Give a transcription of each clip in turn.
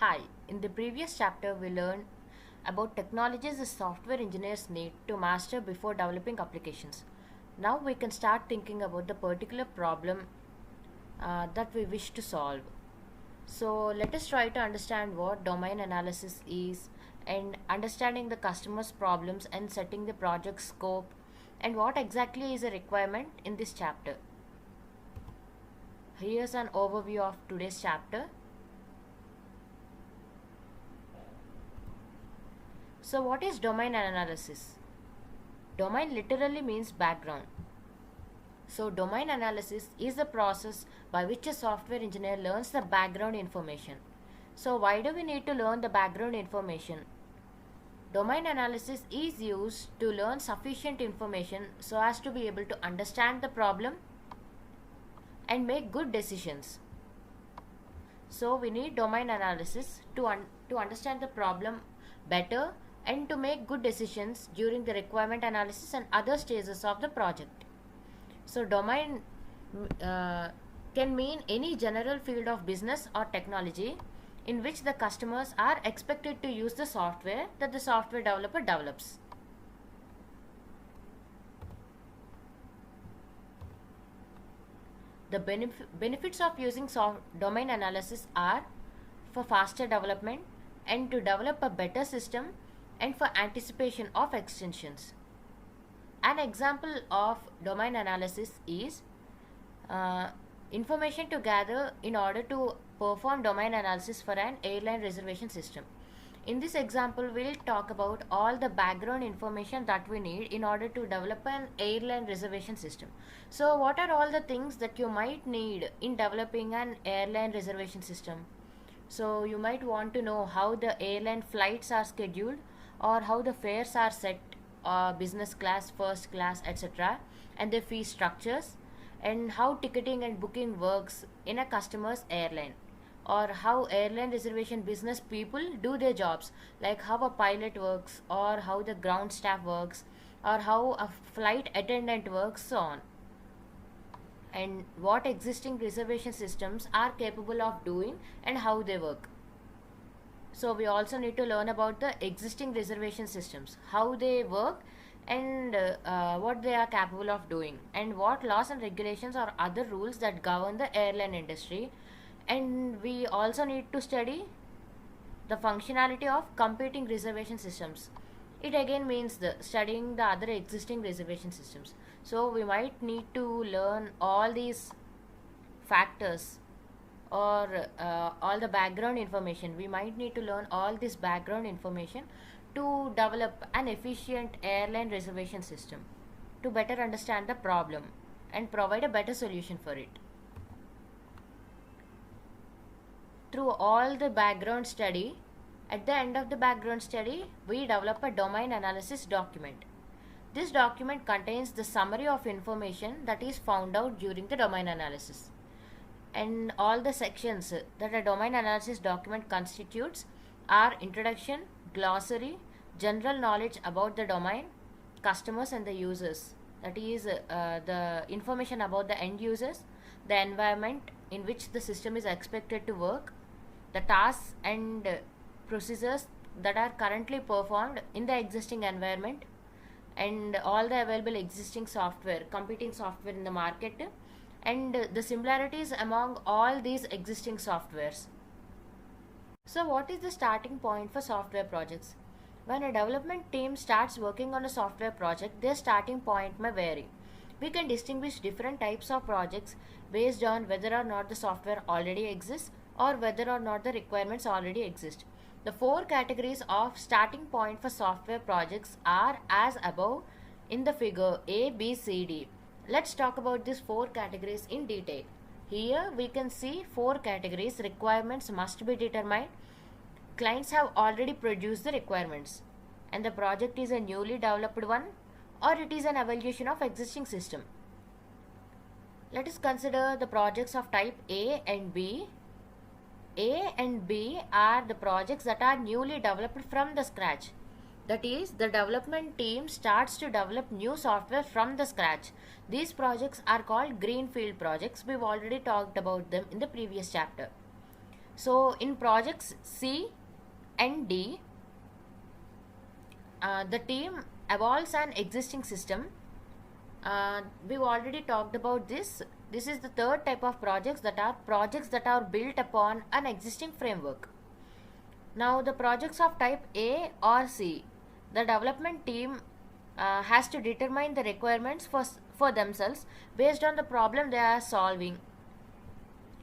Hi, in the previous chapter, we learned about technologies the software engineers need to master before developing applications. Now we can start thinking about the particular problem that we wish to solve. So let us try to understand what domain analysis is and understanding the customer's problems and setting the project scope and what exactly is a requirement in this chapter. Here's an overview of today's chapter. So, what is domain analysis? Domain literally means background. So, domain analysis is the process by which a software engineer learns the background information. So, why do we need to learn the background information? Domain analysis is used to learn sufficient information so as to be able to understand the problem and make good decisions. So, we need domain analysis to understand the problem better and to make good decisions during the requirement analysis and other stages of the project. So, domain can mean any general field of business or technology in which the customers are expected to use the software that the software developer develops. The benefits of using domain analysis are for faster development and to develop a better system and for anticipation of extensions. An example of domain analysis is information to gather in order to perform domain analysis for an airline reservation system. In this example, we'll talk about all the background information that we need in order to develop an airline reservation system. So, what are all the things that you might need in developing an airline reservation system? So, you might want to know how the airline flights are scheduled or how the fares are set, business class, first class, etc., and the fee structures, and how ticketing and booking works in a customer's airline, or how airline reservation business people do their jobs, like how a pilot works, or how the ground staff works, or how a flight attendant works, so on, and what existing reservation systems are capable of doing and how they work. So we also need to learn about the existing reservation systems, how they work, and what they are capable of doing, and what laws and regulations or other rules that govern the airline industry. And we also need to study the functionality of competing reservation systems. It again means the studying the other existing reservation systems. So we might need to learn all these factors or all the background information. We might need to learn all this background information to develop an efficient airline reservation system to better understand the problem and provide a better solution for it. Through all the background study, at the end of the background study, we develop a domain analysis document. This document contains the summary of information that is found out during the domain analysis. And all the sections that a domain analysis document constitutes are introduction, glossary, general knowledge about the domain, customers and the users. That is the information about the end users, the environment in which the system is expected to work, the tasks and procedures that are currently performed in the existing environment, and all the available existing software, competing software in the market, and the similarities among all these existing softwares. So, what is the starting point for software projects? When a development team starts working on a software project, their starting point may vary. We can distinguish different types of projects based on whether or not the software already exists or whether or not the requirements already exist. The four categories of starting point for software projects are as above in the figure A, B, C, D. Let's talk about these four categories in detail. Here we can see four categories. Requirements must be determined. Clients have already produced the requirements and the project is a newly developed one or it is an evaluation of existing system. Let us consider the projects of type A and B. A and B are the projects that are newly developed from the scratch. That is, the development team starts to develop new software from the scratch. These projects are called greenfield projects. We've already talked about them in the previous chapter. So in projects C and D, the team evolves an existing system. We've already talked about this. This is the third type of projects that are built upon an existing framework. Now the projects of type A or C, the development team has to determine the requirements for themselves based on the problem they are solving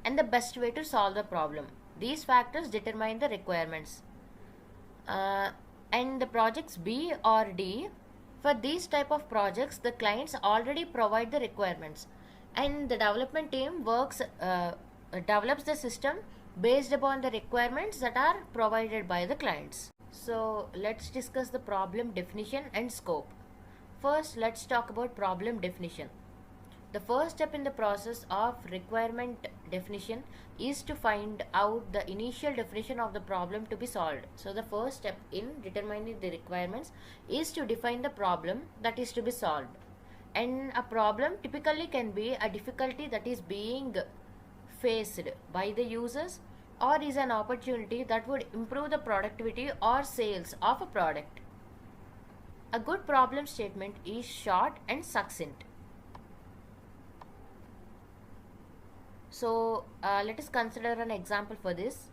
and the best way to solve the problem. These factors determine the requirements. And the projects B or D, for these type of projects the clients already provide the requirements and the development team develops the system based upon the requirements that are provided by the clients. So let's discuss the problem definition and scope. First, let's talk about problem definition. The first step in the process of requirement definition is to find out the initial definition of the problem to be solved. So the first step in determining the requirements is to define the problem that is to be solved. And a problem typically can be a difficulty that is being faced by the users, or is an opportunity that would improve the productivity or sales of a product. A good problem statement is short and succinct. So let us consider an example for this.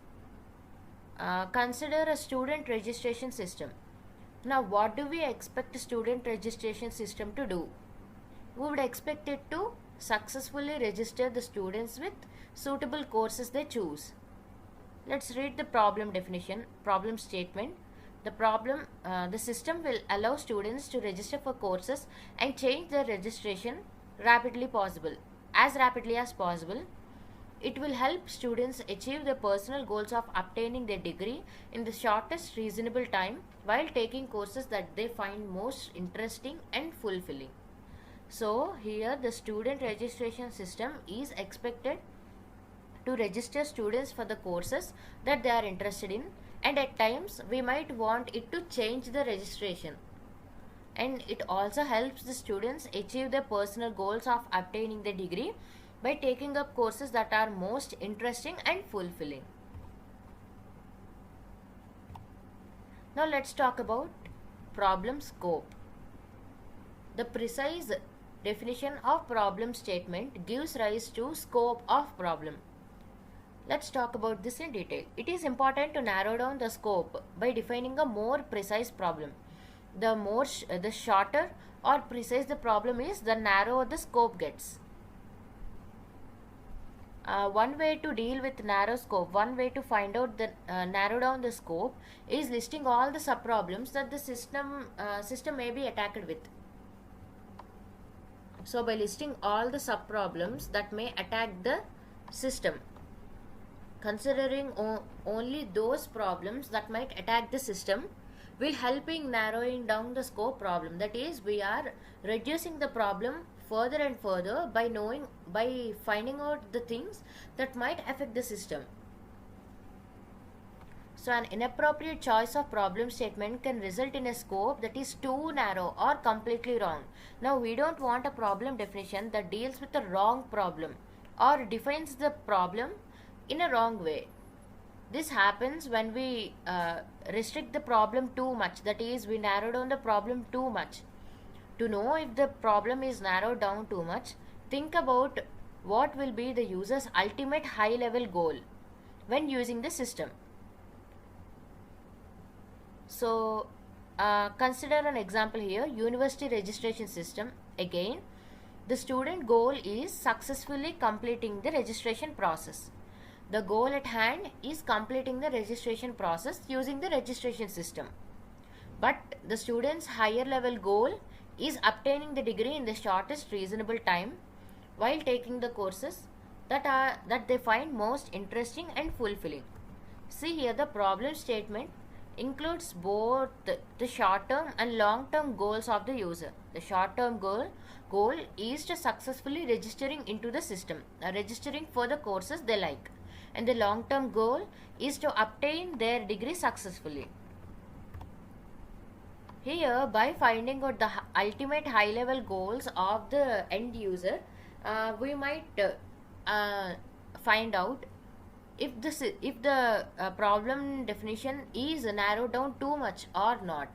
Consider a student registration system. Now what do we expect a student registration system to do? We would expect it to successfully register the students with suitable courses they choose. Let's read the problem statement. The system will allow students to register for courses and change their registration as rapidly as possible. It will help students achieve their personal goals of obtaining their degree in the shortest reasonable time while taking courses that they find most interesting and fulfilling. So here the student registration system is expected to register students for the courses that they are interested in, and at times we might want it to change the registration. And it also helps the students achieve their personal goals of obtaining the degree by taking up courses that are most interesting and fulfilling. Now let's talk about problem scope. The precise definition of problem statement gives rise to scope of problem. Let's talk about this in detail. It is important to narrow down the scope by defining a more precise problem. The shorter or precise the problem is, the narrower the scope gets. One way to deal with narrow scope, one way to find out the narrow down the scope is listing all the subproblems that the system may be attacked with. So by listing all the subproblems that may attack the system, considering only those problems that might attack the system will help in narrowing down the scope problem. That is, we are reducing the problem further and further by finding out the things that might affect the system. So an inappropriate choice of problem statement can result in a scope that is too narrow or completely wrong. Now we don't want a problem definition that deals with the wrong problem or defines the problem in a wrong way. This happens when we restrict the problem too much, that is, we narrow down the problem too much. To know if the problem is narrowed down too much, think about what will be the user's ultimate high-level goal when using the system. So consider an example here, university registration system. Again, the student goal is successfully completing the registration process. The goal at hand is completing the registration process using the registration system. But the student's higher level goal is obtaining the degree in the shortest reasonable time while taking the courses that they find most interesting and fulfilling. See here, the problem statement includes both the short-term and long-term goals of the user. The short-term goal is to successfully registering into the system, registering for the courses they like, and the long-term goal is to obtain their degree successfully. Here, by finding out the ultimate high-level goals of the end user, we might find out if the problem definition is narrowed down too much or not.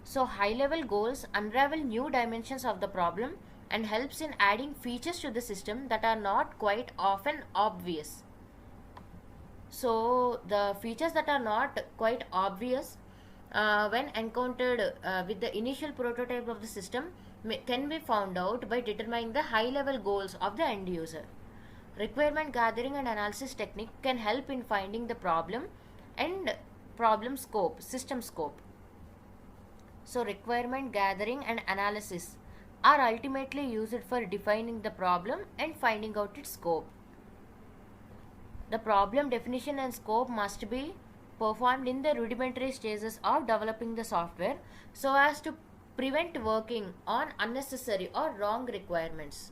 So high level goals unravel new dimensions of the problem and helps in adding features to the system that are not quite often obvious. So the features that are not quite obvious when encountered with the initial prototype of the system can be found out by determining the high level goals of the end user. Requirement gathering and analysis technique can help in finding the problem and problem scope, system scope. So requirement gathering and analysis are ultimately used for defining the problem and finding out its scope. The problem definition and scope must be performed in the rudimentary stages of developing the software so as to prevent working on unnecessary or wrong requirements.